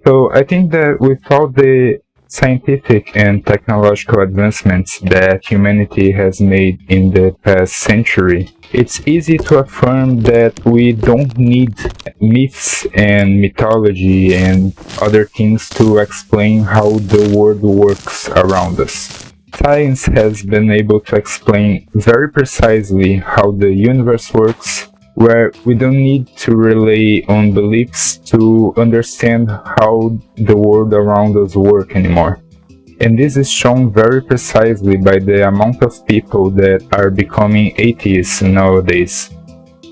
So I think that with all the scientific and technological advancements that humanity has made in the past century, it's easy to affirm that we don't need myths and mythology and other things to explain how the world works around us. Science has been able to explain very precisely how the universe works, where we don't need to rely on beliefs to understand how the world around us work anymore. And this is shown very precisely by the amount of people that are becoming atheists nowadays.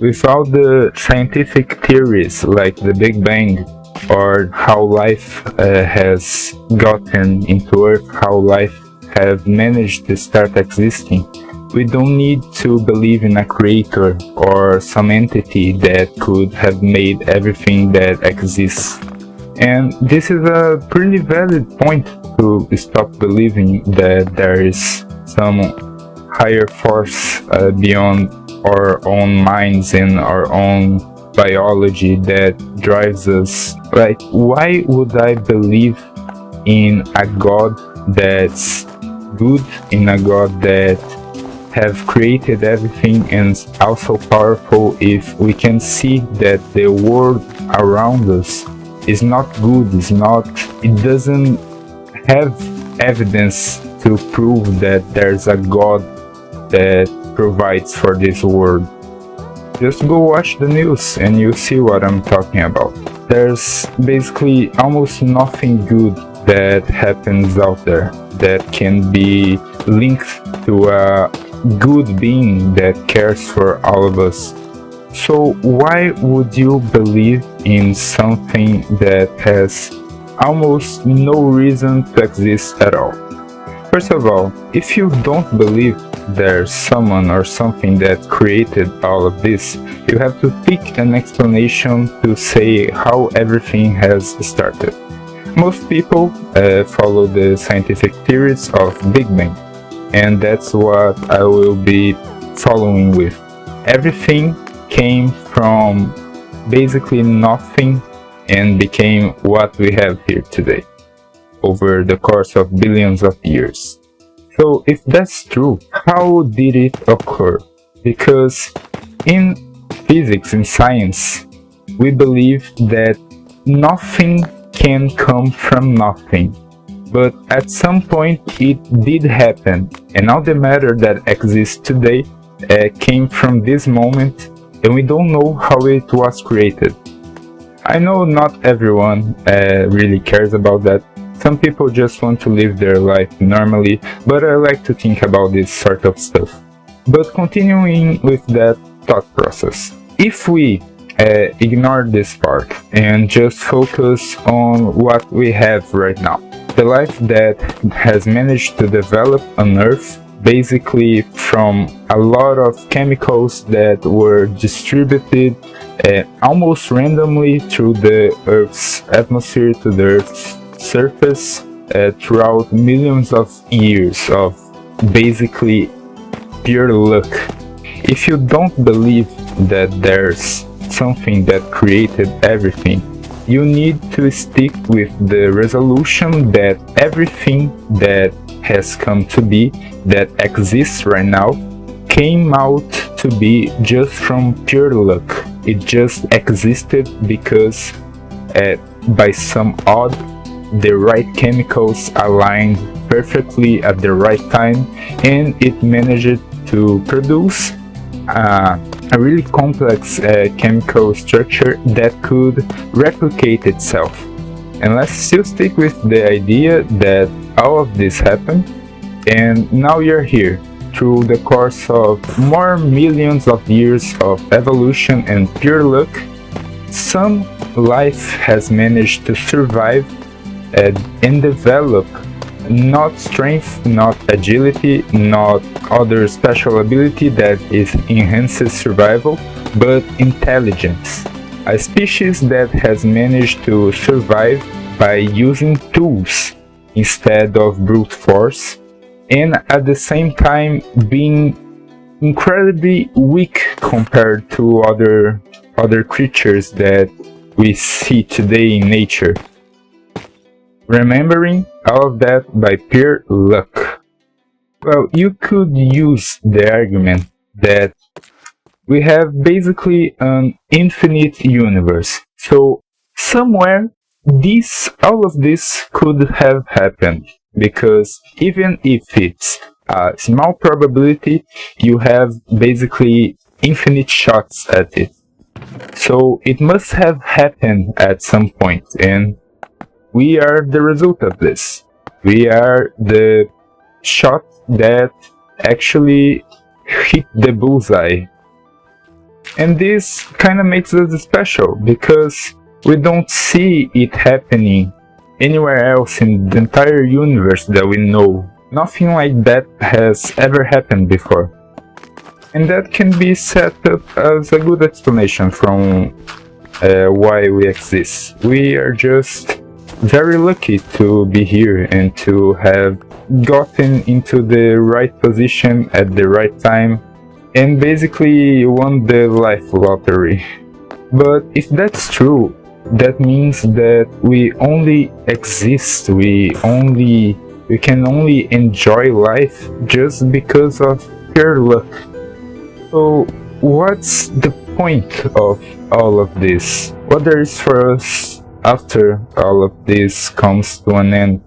Without the scientific theories like the Big Bang, or how life has gotten into Earth, how life have managed to start existing, we don't need to believe in a creator or some entity that could have made everything that exists. And this is a pretty valid point to stop believing that there is some higher force beyond our own minds and our own biology that drives us. Like, why would I believe in a God that's good, in a God that have created everything and also powerful, if we can see that the world around us is not good, it doesn't have evidence to prove that there's a God that provides for this world? Just go watch the news and you'll see what I'm talking about. There's basically almost nothing good that happens out there that can be linked to a good being that cares for all of us. So why would you believe in something that has almost no reason to exist at all? First of all, if you don't believe there's someone or something that created all of this, you have to pick an explanation to say how everything has started. Most people follow the scientific theories of Big Bang, and that's what I will be following with. Everything came from basically nothing and became what we have here today over the course of billions of years. So if that's true, how did it occur? Because in physics, in science, we believe that nothing can come from nothing. But at some point it did happen, and all the matter that exists today came from this moment, and we don't know how it was created. I know not everyone really cares about that. Some people just want to live their life normally, but I like to think about this sort of stuff. But continuing with that thought process, if we ignore this part and just focus on what we have right now, the life that has managed to develop on Earth, basically from a lot of chemicals that were distributed almost randomly through the Earth's atmosphere to the Earth's surface throughout millions of years of basically pure luck. If you don't believe that there's something that created everything, you need to stick with the resolution that everything that has come to be, that exists right now, came out to be just from pure luck. It just existed because by some odd, the right chemicals aligned perfectly at the right time, and it managed to produce a really complex chemical structure that could replicate itself. And let's still stick with the idea that all of this happened, and now you're here. Through the course of more millions of years of evolution and pure luck, some life has managed to survive and develop not strength, not agility, not other special ability that enhances survival, but intelligence. A species that has managed to survive by using tools instead of brute force, and at the same time being incredibly weak compared to other creatures that we see today in nature. remembering all of that by pure luck. Well, you could use the argument that we have basically an infinite universe. So somewhere all of this could have happened, because even if it's a small probability, you have basically infinite shots at it. So it must have happened at some point, and we are the result of this. We are the shot that actually hit the bullseye. And this kind of makes us special, because we don't see it happening anywhere else in the entire universe that we know. Nothing like that has ever happened before. And that can be set up as a good explanation from why we exist. We are just very lucky to be here and to have gotten into the right position at the right time and basically won the life lottery. But if that's true, that means that we only exist, we can only enjoy life just because of pure luck. So what's the point of all of this? What there is for us after all of this comes to an end?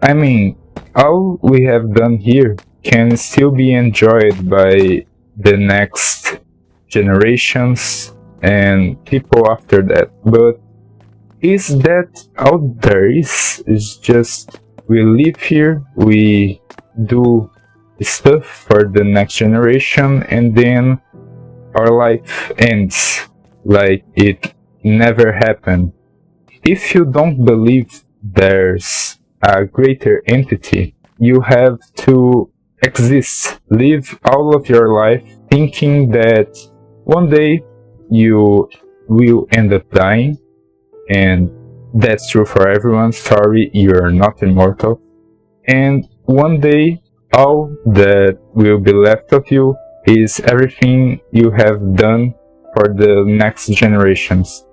I mean, all we have done here can still be enjoyed by the next generations and people after that. But is that all there is? It's just we live here, we do stuff for the next generation, and then our life ends like it never happened. If you don't believe there's a greater entity, you have to exist, live all of your life thinking that one day you will end up dying, and that's true for everyone. Sorry, you're not immortal. And one day all that will be left of you is everything you have done for the next generations.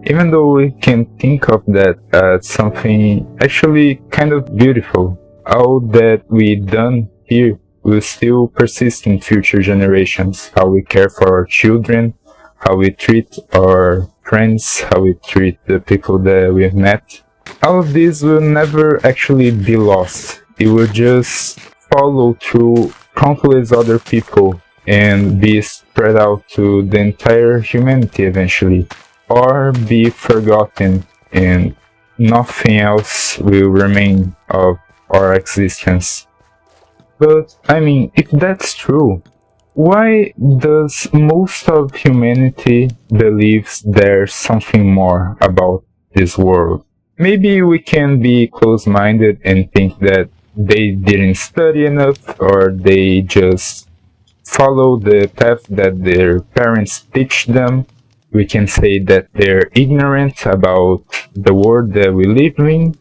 Even though we can think of that as something actually kind of beautiful, all that we done here will still persist in future generations. How we care for our children, how we treat our friends, how we treat the people that we have met. All of this will never actually be lost. It will just follow through countless other people and be spread out to the entire humanity eventually, or be forgotten and nothing else will remain of our existence. But I mean, if that's true, why does most of humanity believes there's something more about this world? Maybe we can be close-minded and think that they didn't study enough, or they just follow the path that their parents teach them. We can say that they're ignorant about the world that we live in,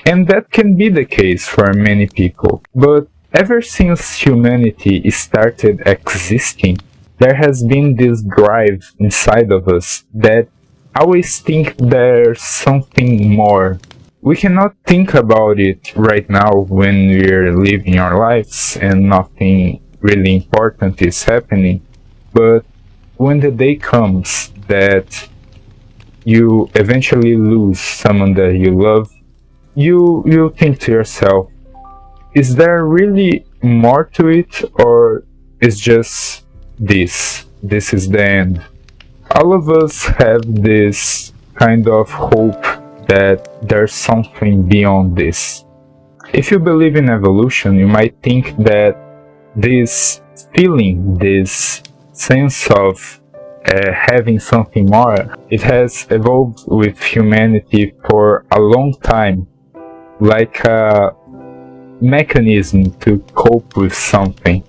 and that can be the case for many people. But ever since humanity started existing, there has been this drive inside of us that always think there's something more. We cannot think about it right now when we're living our lives and nothing really important is happening. But when the day comes that you eventually lose someone that you love, you think to yourself, is there really more to it, or is just this? This is the end. All of us have this kind of hope that there's something beyond this. If you believe in evolution, you might think that this feeling, this sense of having something more, it has evolved with humanity for a long time, like a mechanism to cope with something.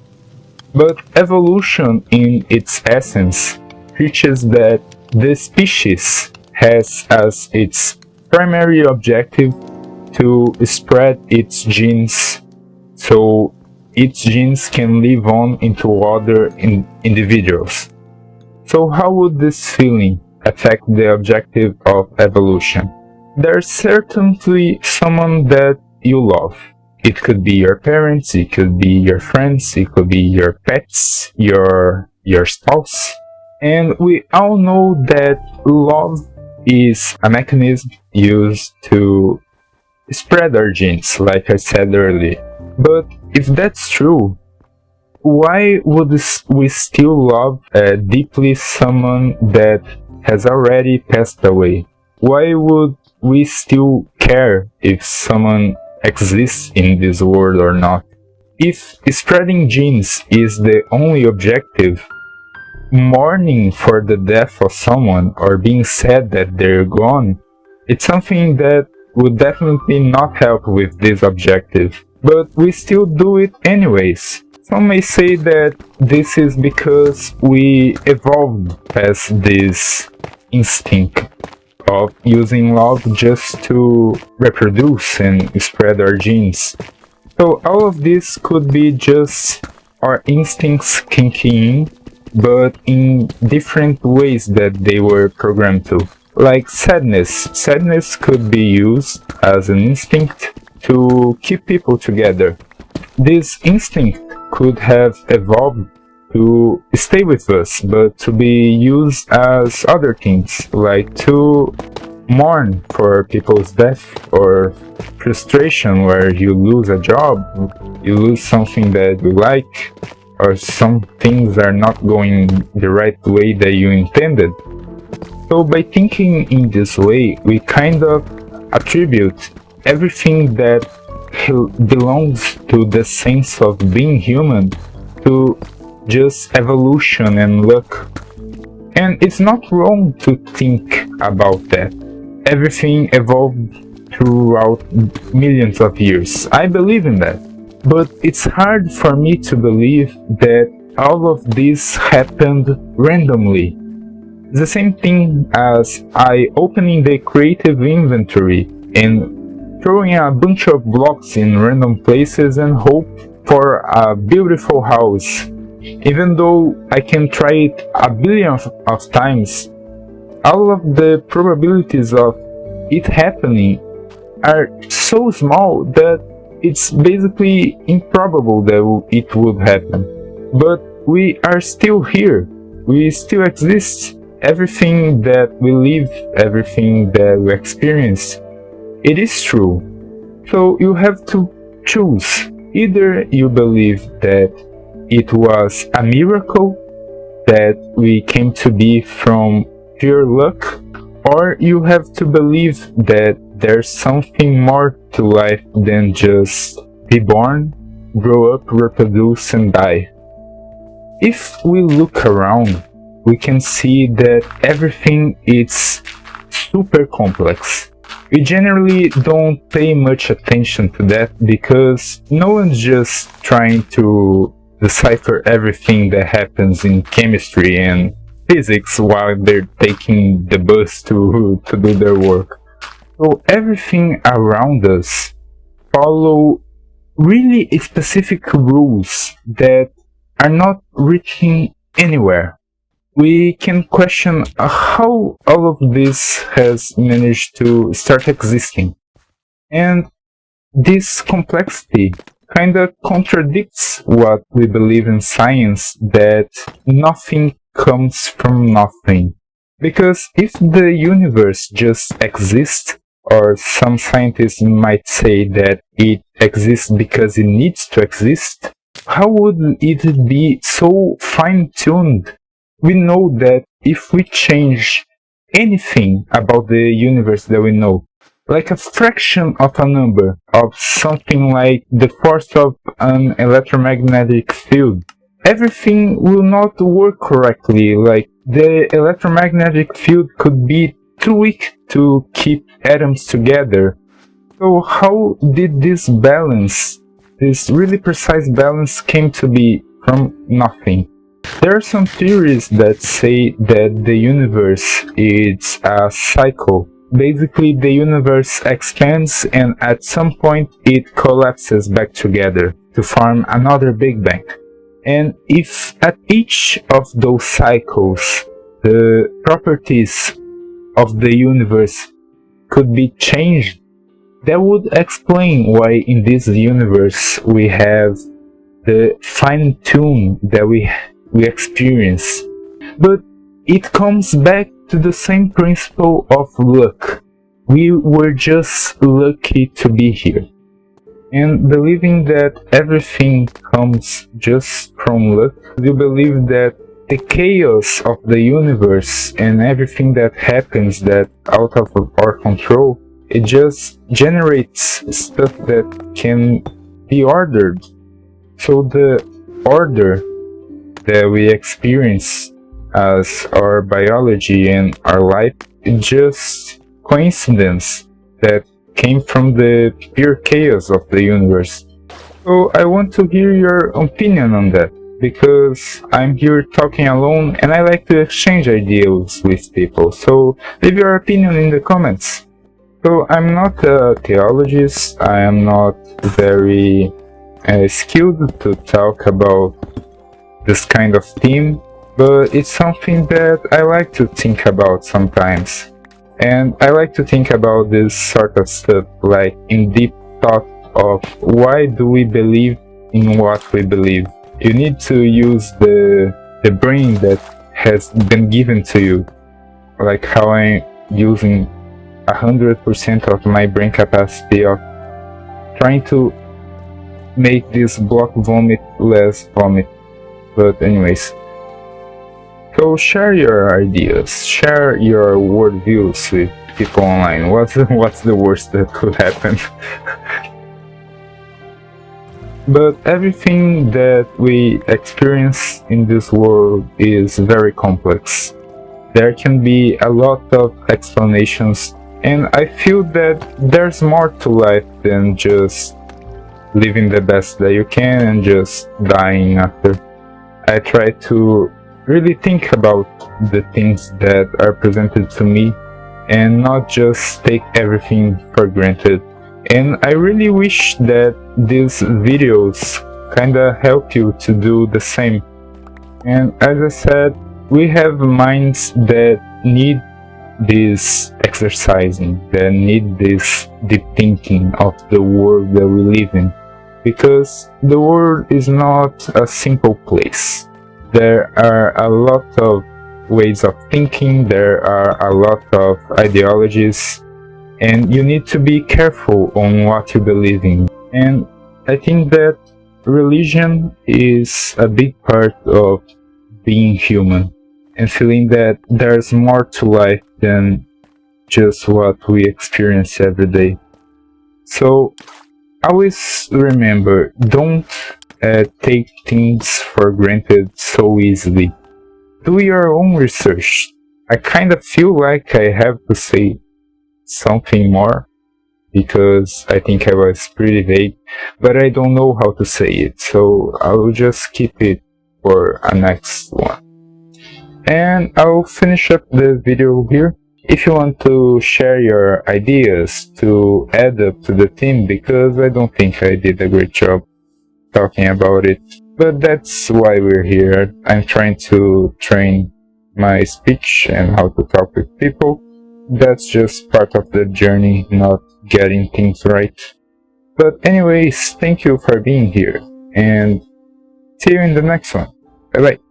But evolution in its essence preaches that the species has as its primary objective to spread its genes so its genes can live on into other individuals. So how would this feeling affect the objective of evolution? there's certainly someone that you love. It could be your parents, it could be your friends, it could be your pets, your spouse. And we all know that love is a mechanism used to spread our genes, like I said earlier. But if that's true, why would we still love deeply someone that has already passed away? Why would we still care if someone exists in this world or not? If spreading genes is the only objective, mourning for the death of someone or being sad that they're gone, it's something that would definitely not help with this objective. But we still do it anyways. Some may say that this is because we evolved past this instinct of using love just to reproduce and spread our genes. So all of this could be just our instincts kicking in, but in different ways that they were programmed to. Like sadness. Sadness could be used as an instinct to keep people together. This instinct could have evolved to stay with us, but to be used as other things, like to mourn for people's death or frustration where you lose a job, you lose something that you like, or some things are not going the right way that you intended. So by thinking in this way, we kind of attribute everything that belongs to the sense of being human to just evolution and luck. And it's not wrong to think about that. Everything evolved throughout millions of years. I believe in that. But it's hard for me to believe that all of this happened randomly. It's the same thing as I opening the creative inventory and throwing a bunch of blocks in random places and hope for a beautiful house. Even though I can try it a billion of times, all of the probabilities of it happening are so small that it's basically improbable that it would happen. But we are still here. We still exist. Everything that we live, everything that we experience, it is true. So you have to choose. Either you believe that it was a miracle, that we came to be from pure luck, or you have to believe that there's something more to life than just be born, grow up, reproduce, and die. If we look around, we can see that everything is super complex. We generally don't pay much attention to that because no one's just trying to decipher everything that happens in chemistry and physics while they're taking the bus to do their work. So everything around us follow really specific rules that are not reaching anywhere. We can question how all of this has managed to start existing. And this complexity kind of contradicts what we believe in science, that nothing comes from nothing. Because if the universe just exists, or some scientists might say that it exists because it needs to exist, how would it be so fine-tuned? We know that if we change anything about the universe that we know, like a fraction of a number of something like the force of an electromagnetic field, everything will not work correctly. Like the electromagnetic field could be too weak to keep atoms together. So how did this balance, this really precise balance, came to be from nothing? There are some theories that say that the universe is a cycle. Basically, the universe expands and at some point it collapses back together to form another Big Bang. And if at each of those cycles the properties of the universe could be changed, that would explain why in this universe we have the fine tune that we experience. But it comes back to the same principle of luck. We were just lucky to be here. And believing that everything comes just from luck, you believe that the chaos of the universe and everything that happens that out of our control, it just generates stuff that can be ordered. So the order that we experience as our biology and our life is just coincidence that came from the pure chaos of the universe. So I want to hear your opinion on that, because I'm here talking alone and I like to exchange ideas with people. So leave your opinion in the comments. So I'm not a theologist, I am not very skilled to talk about this kind of theme, but it's something that I like to think about sometimes. And I like to think about this sort of stuff, like in deep thought of why do we believe in what we believe. You need to use the brain that has been given to you, like how I'm using 100% of my brain capacity of trying to make this block vomit less vomit. But anyways, so share your ideas, share your worldviews with people online. What's the worst that could happen? But everything that we experience in this world is very complex. There can be a lot of explanations, and I feel that there's more to life than just living the best that you can and just dying after. I try to really think about the things that are presented to me and not just take everything for granted. And I really wish that these videos kinda help you to do the same. And as I said, we have minds that need this exercising, that need this deep thinking of the world that we live in. Because the world is not a simple place. There are a lot of ways of thinking, there are a lot of ideologies, and you need to be careful on what you believe in. And I think that religion is a big part of being human and feeling that there's more to life than just what we experience every day. So always remember, don't take things for granted so easily. Do your own research. I kind of feel like I have to say something more because I think I was pretty vague, but I don't know how to say it, so I'll just keep it for a next one. And I'll finish up the video here. If you want to share your ideas to add up to the theme, because I don't think I did a great job talking about it, but that's why we're here. I'm trying to train my speech and how to talk with people. That's just part of the journey, not getting things right. But anyways, thank you for being here, and see you in the next one. Bye bye.